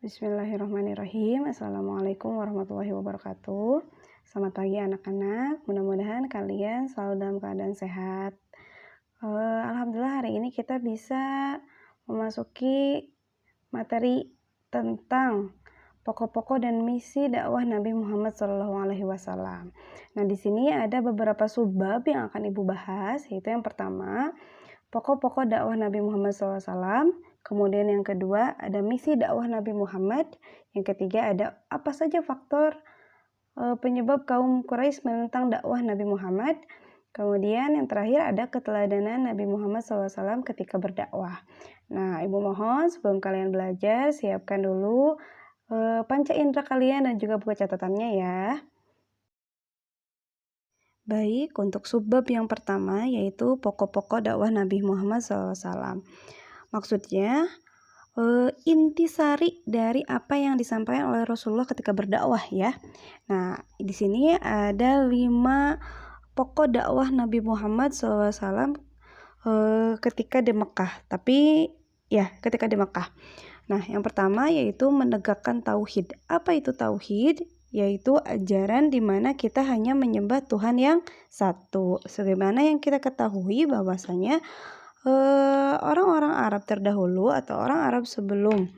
Bismillahirrahmanirrahim. Assalamualaikum warahmatullahi wabarakatuh. Selamat pagi anak-anak. Mudah-mudahan kalian selalu dalam keadaan sehat. Alhamdulillah hari ini kita bisa memasuki materi tentang pokok-pokok dan misi dakwah Nabi Muhammad SAW. Nah, di sini ada beberapa subbab yang akan Ibu bahas, yaitu yang pertama, pokok-pokok dakwah Nabi Muhammad SAW. Kemudian yang kedua ada misi dakwah Nabi Muhammad. Yang ketiga ada apa saja faktor penyebab kaum Quraisy menentang dakwah Nabi Muhammad. Kemudian yang terakhir ada keteladanan Nabi Muhammad SAW ketika berdakwah. Nah, Ibu mohon sebelum kalian belajar siapkan dulu panca indera kalian dan juga buku catatannya ya. Baik, untuk subbab yang pertama yaitu pokok-pokok dakwah Nabi Muhammad SAW. Maksudnya intisari dari apa yang disampaikan oleh Rasulullah ketika berdakwah ya. Nah, di sini ada 5 pokok dakwah Nabi Muhammad SAW ketika di Mekah. Ketika di Mekah. Nah, yang pertama yaitu menegakkan tauhid. Apa itu tauhid? Yaitu ajaran di mana kita hanya menyembah Tuhan yang satu. Sebagaimana yang kita ketahui bahwasanya orang-orang Arab terdahulu atau orang Arab sebelum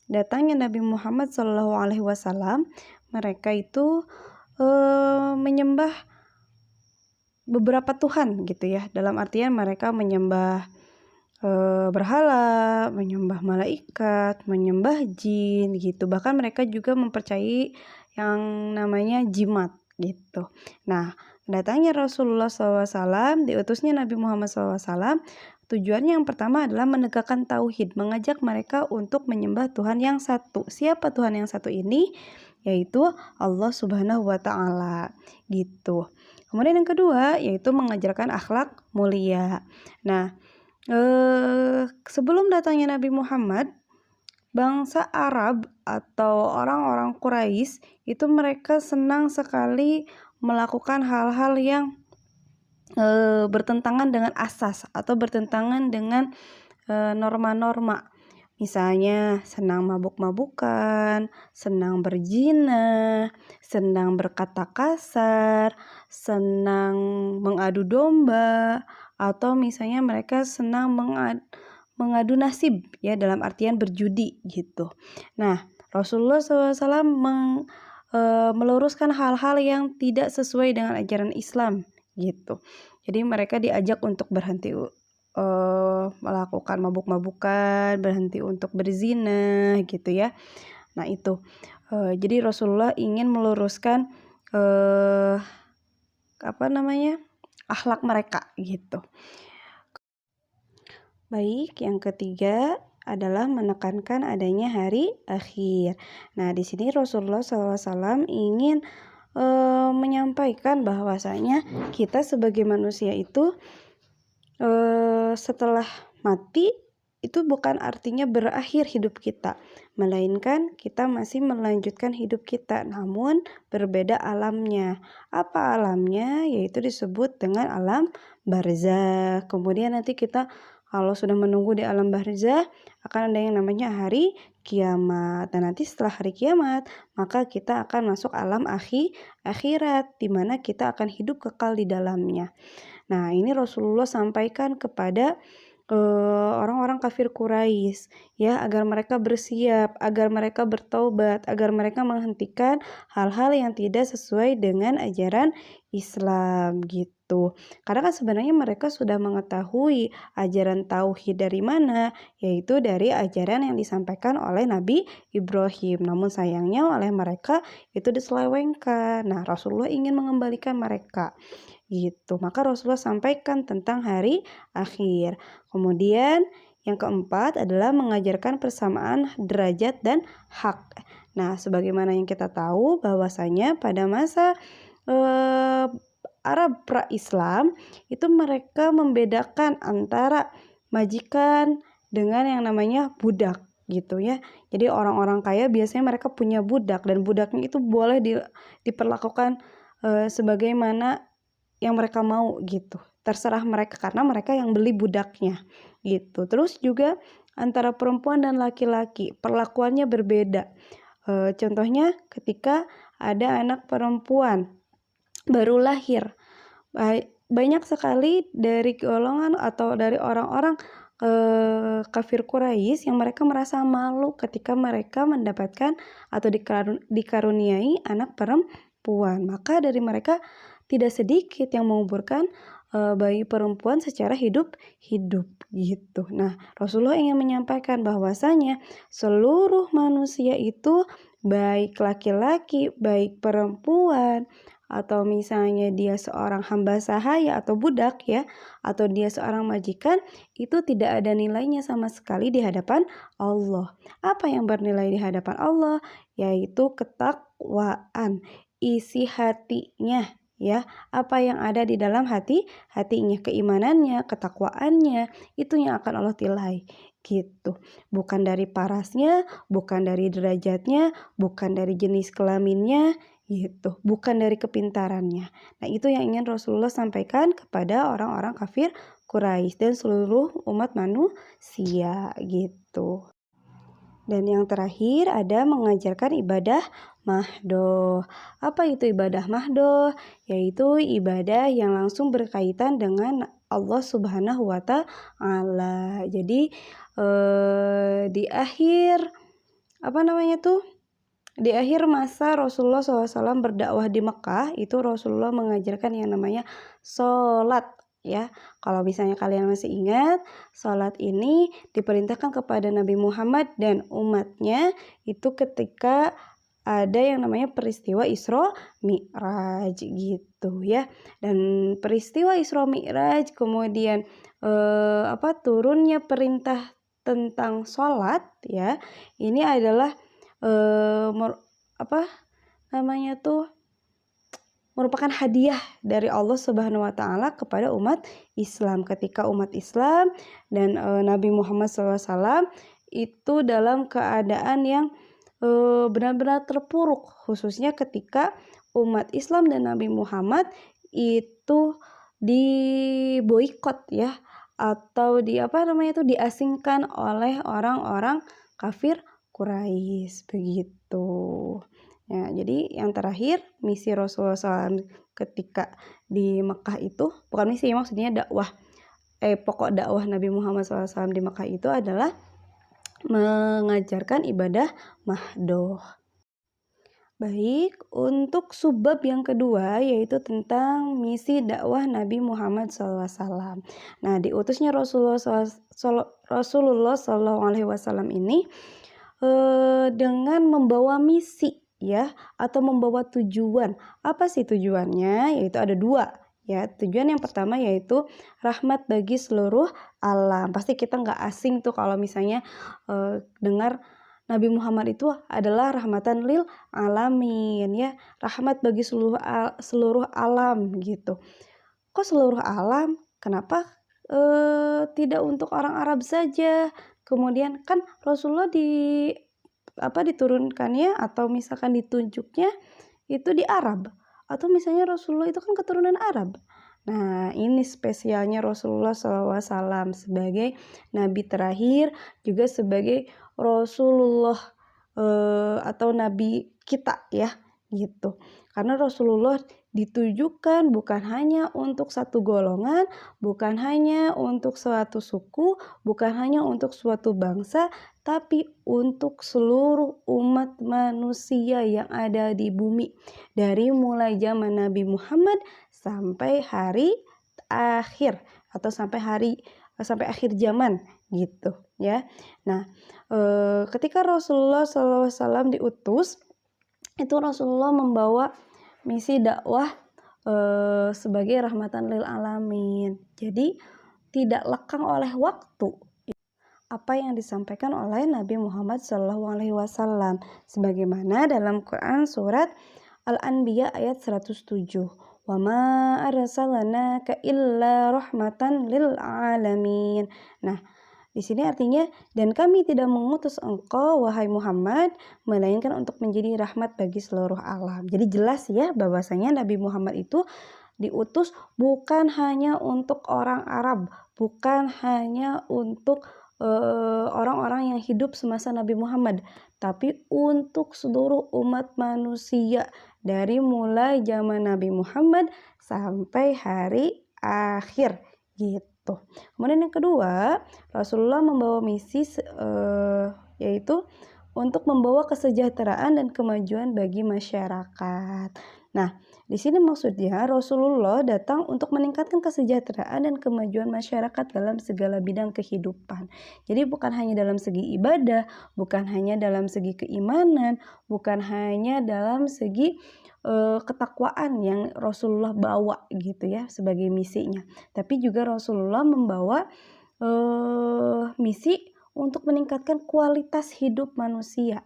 datangnya Nabi Muhammad SAW, mereka itu menyembah beberapa Tuhan gitu ya. Dalam artian mereka menyembah berhala, menyembah malaikat, menyembah jin gitu. Bahkan mereka juga mempercayai yang namanya jimat gitu. Nah, datangnya Rasulullah SAW, diutusnya Nabi Muhammad SAW, tujuannya yang pertama adalah menegakkan tauhid, mengajak mereka untuk menyembah Tuhan yang satu. Siapa Tuhan yang satu ini? Yaitu Allah Subhanahu wa Ta'ala gitu. Kemudian yang kedua yaitu mengajarkan akhlak mulia. Nah, sebelum datangnya Nabi Muhammad, bangsa Arab atau orang-orang Quraisy itu mereka senang sekali melakukan hal-hal yang bertentangan dengan asas atau bertentangan dengan norma-norma. Misalnya senang mabuk-mabukan, senang berzina, senang berkata kasar, senang mengadu domba, atau misalnya mereka senang mengadu nasib ya, dalam artian berjudi gitu. Nah, Rasulullah SAW meluruskan hal-hal yang tidak sesuai dengan ajaran Islam gitu. Jadi mereka diajak untuk berhenti melakukan mabuk-mabukan, berhenti untuk berzina gitu ya. Nah itu, jadi Rasulullah ingin meluruskan akhlak mereka gitu. Baik, yang ketiga adalah menekankan adanya hari akhir. Nah, di sini Rasulullah SAW ingin menyampaikan bahwasanya kita sebagai manusia itu setelah mati itu bukan artinya berakhir hidup kita, melainkan kita masih melanjutkan hidup kita, namun berbeda alamnya. Apa alamnya? Yaitu disebut dengan alam barzakh. Kemudian nanti kita kalau sudah menunggu di alam barzakh akan ada yang namanya hari kiamat. Dan nanti setelah hari kiamat maka kita akan masuk alam akhirat, di mana kita akan hidup kekal di dalamnya. Nah, ini Rasulullah sampaikan kepada orang-orang kafir Quraisy ya, agar mereka bersiap, agar mereka bertaubat, agar mereka menghentikan hal-hal yang tidak sesuai dengan ajaran Islam gitu. Karena kan sebenarnya mereka sudah mengetahui ajaran tauhid dari mana, yaitu dari ajaran yang disampaikan oleh Nabi Ibrahim. Namun sayangnya oleh mereka itu diselewengkan. Nah, Rasulullah ingin mengembalikan mereka gitu. Maka Rasulullah sampaikan tentang hari akhir. Kemudian yang keempat adalah mengajarkan persamaan derajat dan hak. Nah, sebagaimana yang kita tahu bahwasanya pada masa Arab pra-Islam itu mereka membedakan antara majikan dengan yang namanya budak gitu ya. Jadi orang-orang kaya biasanya mereka punya budak, dan budaknya itu boleh diperlakukan sebagaimana yang mereka mau gitu. Terserah mereka karena mereka yang beli budaknya gitu. Terus juga antara perempuan dan laki-laki. Perlakuannya berbeda. Contohnya ketika ada anak perempuan baru lahir. Banyak sekali dari golongan atau dari orang-orang kafir Quraisy yang mereka merasa malu ketika mereka mendapatkan atau dikaruniai anak perempuan. Maka dari mereka tidak sedikit yang menguburkan bayi perempuan secara hidup gitu. Nah, Rasulullah ingin menyampaikan bahwasanya seluruh manusia itu baik laki-laki, baik perempuan, atau misalnya dia seorang hamba sahaya atau budak ya, atau dia seorang majikan, itu tidak ada nilainya sama sekali di hadapan Allah. Apa yang bernilai di hadapan Allah? Yaitu ketakwaan, isi hatinya ya, apa yang ada di dalam hatinya, keimanannya, ketakwaannya, itu yang akan Allah nilai gitu. Bukan dari parasnya, bukan dari derajatnya, bukan dari jenis kelaminnya gitu, bukan dari kepintarannya. Nah, itu yang ingin Rasulullah sampaikan kepada orang-orang kafir Quraisy dan seluruh umat manusia gitu. Dan yang terakhir ada mengajarkan ibadah mahdoh. Apa itu ibadah mahdoh? Yaitu ibadah yang langsung berkaitan dengan Allah Subhanahu wa Ta'ala. Jadi di akhir di akhir masa Rasulullah SAW berdakwah di Mekah, itu Rasulullah mengajarkan yang namanya sholat ya. Kalau misalnya kalian masih ingat, sholat ini diperintahkan kepada Nabi Muhammad dan umatnya itu ketika ada yang namanya peristiwa Isra Mi'raj gitu ya. Dan peristiwa Isra Mi'raj kemudian turunnya perintah tentang sholat ya. Ini adalah merupakan hadiah dari Allah Subhanahu wa Ta'ala kepada umat Islam, ketika umat Islam dan Nabi Muhammad SAW itu dalam keadaan yang benar-benar terpuruk, khususnya ketika umat Islam dan Nabi Muhammad itu diboikot ya, atau diasingkan oleh orang-orang kafir Quraisy begitu. Ya, jadi yang terakhir misi Rasulullah SAW ketika di Mekah itu, bukan misi maksudnya dakwah, pokok dakwah Nabi Muhammad SAW di Mekah itu adalah mengajarkan ibadah mahdoh. Baik, untuk subbab yang kedua yaitu tentang misi dakwah Nabi Muhammad SAW. Nah, diutusnya Rasulullah SAW ini dengan membawa misi ya, atau membawa tujuan. Apa sih tujuannya? Yaitu ada dua ya. Tujuan yang pertama yaitu rahmat bagi seluruh alam. Pasti kita nggak asing tuh kalau misalnya dengar Nabi Muhammad itu adalah rahmatan lil alamin ya, rahmat bagi seluruh alam gitu. Kok seluruh alam? Kenapa tidak untuk orang Arab saja? Kemudian kan Rasulullah diturunkannya atau misalkan ditunjuknya itu di Arab, atau misalnya Rasulullah itu kan keturunan Arab. Nah, ini spesialnya Rasulullah SAW sebagai Nabi terakhir, juga sebagai Rasulullah atau Nabi kita ya gitu. Karena Rasulullah ditujukan bukan hanya untuk satu golongan, bukan hanya untuk suatu suku, bukan hanya untuk suatu bangsa, tapi untuk seluruh umat manusia yang ada di bumi. Dari mulai zaman Nabi Muhammad sampai hari akhir atau sampai akhir zaman gitu ya. Nah, ketika Rasulullah SAW diutus, itu Rasulullah membawa misi dakwah sebagai rahmatan lil alamin. Jadi tidak lekang oleh waktu apa yang disampaikan oleh Nabi Muhammad SAW, sebagaimana dalam Quran surat Al-Anbiya ayat 107. Wa ma arsalnaka illa rahmatan lil alamin. Nah, di sini artinya, dan kami tidak mengutus engkau wahai Muhammad melainkan untuk menjadi rahmat bagi seluruh alam. Jadi jelas ya bahwasanya Nabi Muhammad itu diutus bukan hanya untuk orang Arab, bukan hanya untuk orang-orang yang hidup semasa Nabi Muhammad, tapi untuk seluruh umat manusia dari mulai zaman Nabi Muhammad sampai hari akhir gitu. Kemudian yang kedua, Rasulullah membawa misi yaitu untuk membawa kesejahteraan dan kemajuan bagi masyarakat. Nah, di sini maksudnya Rasulullah datang untuk meningkatkan kesejahteraan dan kemajuan masyarakat dalam segala bidang kehidupan. Jadi bukan hanya dalam segi ibadah, bukan hanya dalam segi keimanan, bukan hanya dalam segi ketakwaan yang Rasulullah bawa gitu ya sebagai misinya. Tapi juga Rasulullah membawa misi untuk meningkatkan kualitas hidup manusia.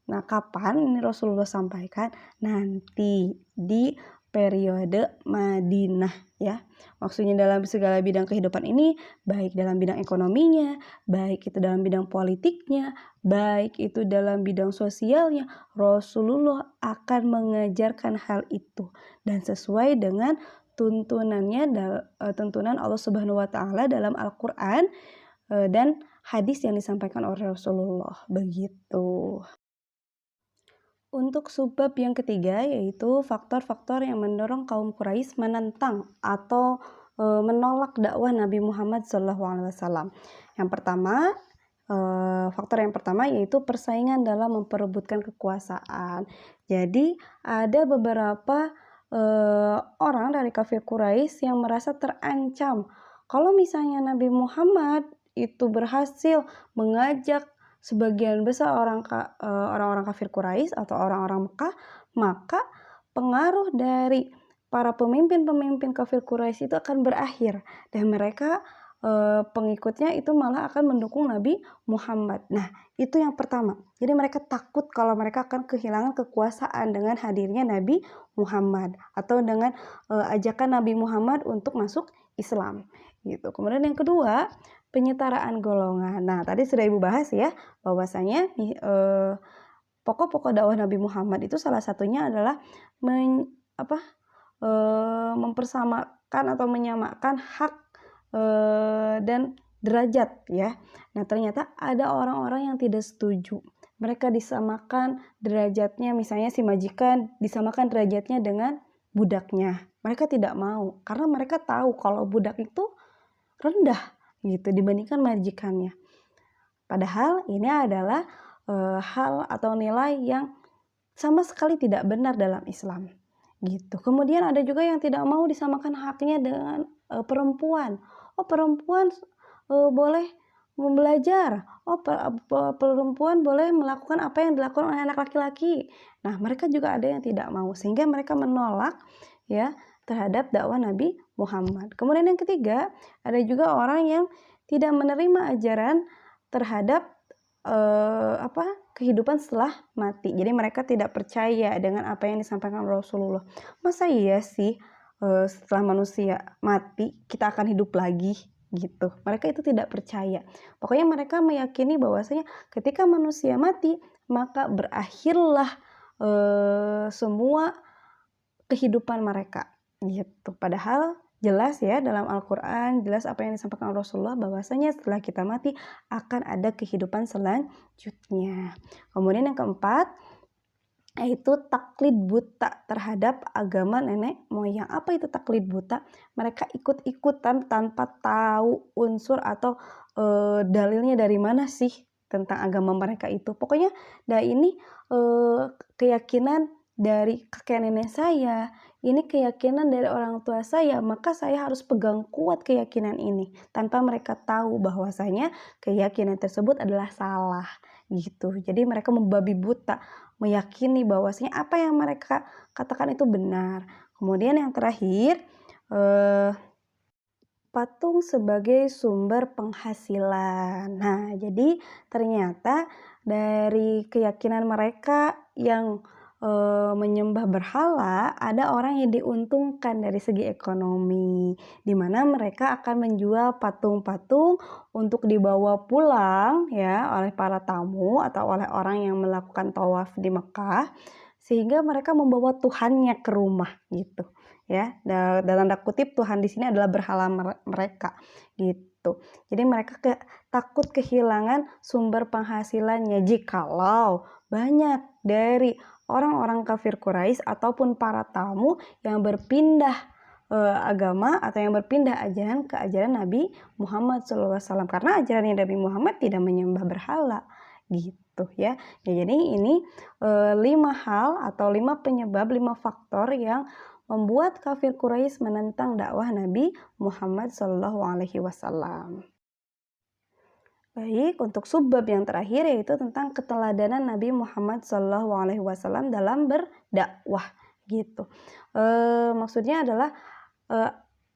Nah, kapan ini Rasulullah sampaikan? Nanti di periode Madinah ya. Maksudnya dalam segala bidang kehidupan ini, baik dalam bidang ekonominya, baik itu dalam bidang politiknya, baik itu dalam bidang sosialnya, Rasulullah akan mengajarkan hal itu dan sesuai dengan tuntunannya tuntunan Allah Subhanahu wa taala dalam Al-Qur'an dan hadis yang disampaikan oleh Rasulullah begitu. Untuk subbab yang ketiga yaitu faktor-faktor yang mendorong kaum Quraisy menentang atau menolak dakwah Nabi Muhammad SAW. Yang pertama, faktor yang pertama yaitu persaingan dalam memperebutkan kekuasaan. Jadi ada beberapa orang dari kafir Quraisy yang merasa terancam kalau misalnya Nabi Muhammad itu berhasil mengajak sebagian besar orang-orang kafir Quraisy atau orang-orang Mekah, maka pengaruh dari para pemimpin-pemimpin kafir Quraisy itu akan berakhir dan mereka pengikutnya itu malah akan mendukung Nabi Muhammad. Nah, itu yang pertama. Jadi mereka takut kalau mereka akan kehilangan kekuasaan dengan hadirnya Nabi Muhammad atau dengan ajakan Nabi Muhammad untuk masuk Islam. Gitu. Kemudian yang kedua, penyetaraan golongan. Nah, tadi sudah Ibu bahas ya, bahwasanya pokok-pokok dakwah Nabi Muhammad itu salah satunya adalah mempersamakan atau menyamakan hak dan derajat ya. Nah, ternyata ada orang-orang yang tidak setuju. Mereka disamakan derajatnya, misalnya si majikan disamakan derajatnya dengan budaknya. Mereka tidak mau karena mereka tahu kalau budak itu rendah gitu dibandingkan majikannya. Padahal ini adalah hal atau nilai yang sama sekali tidak benar dalam Islam gitu. Kemudian ada juga yang tidak mau disamakan haknya dengan perempuan. Oh, perempuan boleh belajar. Oh, perempuan boleh melakukan apa yang dilakukan oleh anak laki-laki. Nah, mereka juga ada yang tidak mau sehingga mereka menolak ya terhadap dakwah Nabi Muhammad. Kemudian yang ketiga, ada juga orang yang tidak menerima ajaran terhadap kehidupan setelah mati. Jadi mereka tidak percaya dengan apa yang disampaikan Rasulullah. Masa iya sih setelah manusia mati kita akan hidup lagi gitu. Mereka itu tidak percaya. Pokoknya mereka meyakini bahwasanya ketika manusia mati maka berakhirlah semua kehidupan mereka gitu. Padahal jelas ya dalam Al-Quran, jelas apa yang disampaikan Rasulullah bahwasanya setelah kita mati akan ada kehidupan selanjutnya. Kemudian yang keempat, yaitu taklid buta terhadap agama nenek moyang. Apa itu taklid buta? Mereka ikut-ikutan tanpa tahu unsur atau dalilnya dari mana sih tentang agama mereka itu. Pokoknya ini keyakinan dari kakek nenek saya, ini keyakinan dari orang tua saya, maka saya harus pegang kuat keyakinan ini tanpa mereka tahu bahwasanya keyakinan tersebut adalah salah gitu. Jadi mereka membabi buta, meyakini bahwasanya apa yang mereka katakan itu benar. Kemudian yang terakhir, patung sebagai sumber penghasilan. Nah, jadi ternyata dari keyakinan mereka yang menyembah berhala, ada orang yang diuntungkan dari segi ekonomi, di mana mereka akan menjual patung-patung untuk dibawa pulang ya oleh para tamu atau oleh orang yang melakukan tawaf di Mekah, sehingga mereka membawa Tuhannya ke rumah gitu ya. Dalam tanda kutip Tuhan di sini adalah berhala mereka gitu. gitu. Jadi mereka takut kehilangan sumber penghasilannya jikalau banyak dari orang-orang kafir Quraisy ataupun para tamu yang berpindah agama atau yang berpindah ajaran ke ajaran Nabi Muhammad SAW, karena ajaran Nabi Muhammad tidak menyembah berhala gitu ya. Jadi ini 5 hal atau 5 penyebab, 5 faktor yang membuat kafir Quraisy menentang dakwah Nabi Muhammad SAW. Baik, untuk subbab yang terakhir yaitu tentang keteladanan Nabi Muhammad SAW dalam berdakwah gitu. Maksudnya adalah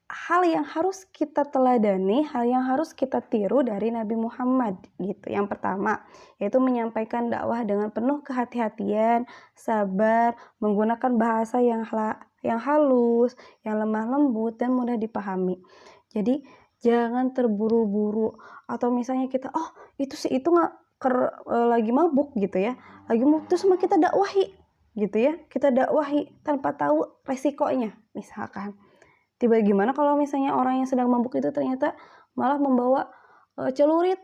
hal yang harus kita teladani, hal yang harus kita tiru dari Nabi Muhammad gitu. Yang pertama yaitu menyampaikan dakwah dengan penuh kehati-hatian, sabar, menggunakan bahasa yang halus, yang lemah lembut dan mudah dipahami. Jadi jangan terburu-buru, atau misalnya kita itu lagi mabuk gitu ya, lagi mabuk terus sama kita dakwahi gitu ya, kita dakwahi tanpa tahu resikonya. Misalkan gimana kalau misalnya orang yang sedang mabuk itu ternyata malah membawa celurit,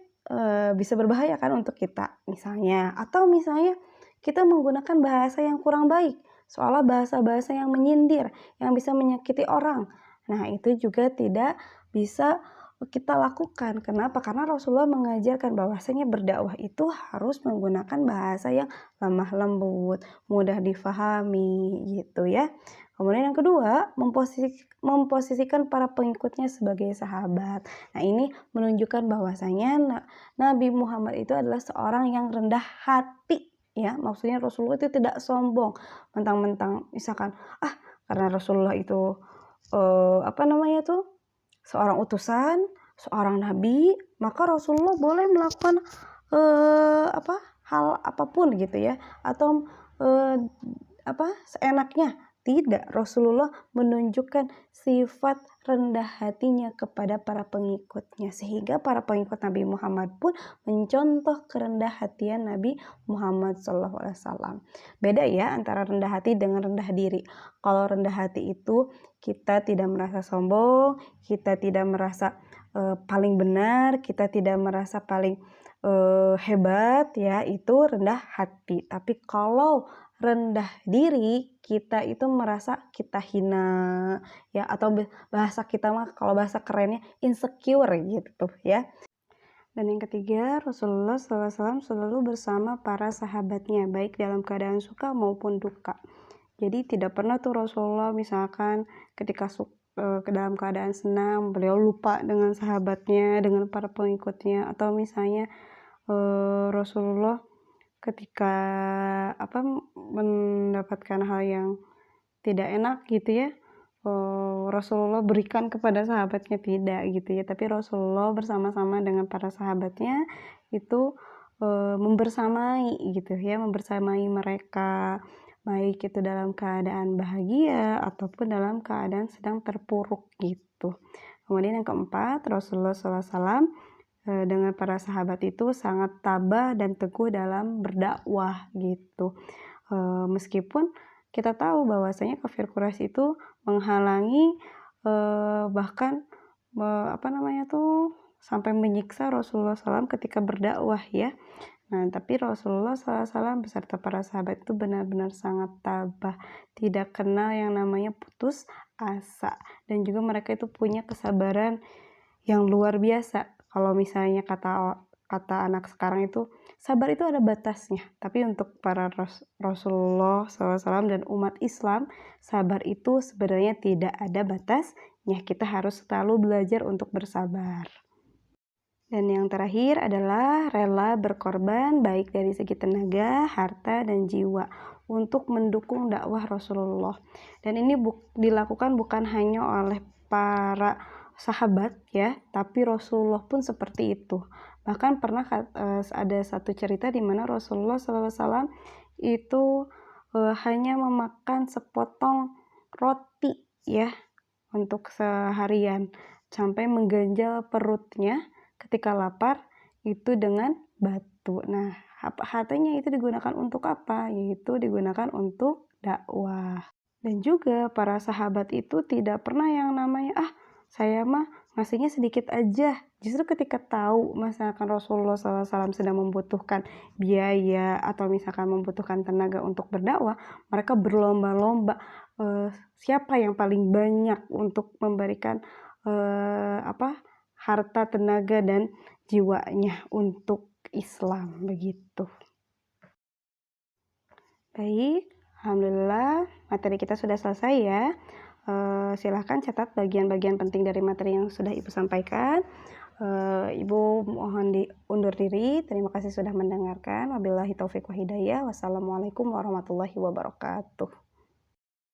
bisa berbahaya kan untuk kita misalnya. Atau misalnya kita menggunakan bahasa yang kurang baik, seolah bahasa-bahasa yang menyindir, yang bisa menyakiti orang. Nah, itu juga tidak bisa kita lakukan. Kenapa? Karena Rasulullah mengajarkan bahwasanya berdakwah itu harus menggunakan bahasa yang lemah lembut, mudah difahami gitu ya. Kemudian yang kedua, memposisikan para pengikutnya sebagai sahabat. Nah, ini menunjukkan bahwasanya Nabi Muhammad itu adalah seorang yang rendah hati ya. Maksudnya Rasulullah itu tidak sombong, mentang-mentang misalkan karena Rasulullah itu seorang utusan, seorang nabi, maka Rasulullah boleh melakukan hal apapun gitu ya, atau seenaknya. Tidak, Rasulullah menunjukkan sifat rendah hatinya kepada para pengikutnya, sehingga para pengikut Nabi Muhammad pun mencontoh kerendah hatian Nabi Muhammad SAW. Beda ya antara rendah hati dengan rendah diri. Kalau rendah hati itu kita tidak merasa sombong, kita tidak merasa paling benar, kita tidak merasa paling hebat ya, itu rendah hati. Tapi kalau rendah diri, kita itu merasa kita hina ya, atau bahasa kita mah kalau bahasa kerennya insecure gitu ya. Dan yang ketiga, Rasulullah SAW selalu bersama para sahabatnya, baik dalam keadaan suka maupun duka. Jadi tidak pernah tuh Rasulullah misalkan ketika dalam keadaan senang beliau lupa dengan sahabatnya, dengan para pengikutnya, atau misalnya Rasulullah ketika mendapatkan hal yang tidak enak gitu ya, Rasulullah berikan kepada sahabatnya, tidak gitu ya, tapi Rasulullah bersama-sama dengan para sahabatnya itu membersamai gitu ya, membersamai mereka, baik itu dalam keadaan bahagia ataupun dalam keadaan sedang terpuruk gitu. Kemudian yang keempat, Rasulullah SAW dengan para sahabat itu sangat tabah dan teguh dalam berdakwah gitu. Meskipun kita tahu bahwasanya kafir Quraisy itu menghalangi, bahkan sampai menyiksa Rasulullah SAW ketika berdakwah ya. Nah, tapi Rasulullah SAW beserta para sahabat itu benar-benar sangat tabah, tidak kenal yang namanya putus asa, dan juga mereka itu punya kesabaran yang luar biasa. Kalau misalnya kata anak sekarang itu sabar itu ada batasnya, tapi untuk para Rasulullah SAW dan umat Islam, sabar itu sebenarnya tidak ada batasnya. Kita harus selalu belajar untuk bersabar. Dan yang terakhir adalah rela berkorban baik dari segi tenaga, harta, dan jiwa untuk mendukung dakwah Rasulullah. Dan ini dilakukan bukan hanya oleh para sahabat ya, tapi Rasulullah pun seperti itu. Bahkan pernah ada satu cerita di mana Rasulullah SAW itu hanya memakan sepotong roti ya untuk seharian, sampai mengganjal perutnya ketika lapar itu dengan batu. Nah, hartanya itu digunakan untuk apa? Yaitu digunakan untuk dakwah. Dan juga para sahabat itu tidak pernah yang namanya saya mah ngasihnya sedikit aja. Justru ketika tahu misalkan Rasulullah SAW sedang membutuhkan biaya atau misalkan membutuhkan tenaga untuk berdakwah, mereka berlomba-lomba siapa yang paling banyak untuk memberikan harta, tenaga, dan jiwanya untuk Islam begitu. Baik, alhamdulillah materi kita sudah selesai ya. Silahkan catat bagian-bagian penting dari materi yang sudah Ibu sampaikan. Ibu mohon undur diri. Terima kasih sudah mendengarkan. Wabillahi taufiq wa hidayah. Wassalamualaikum warahmatullahi wabarakatuh.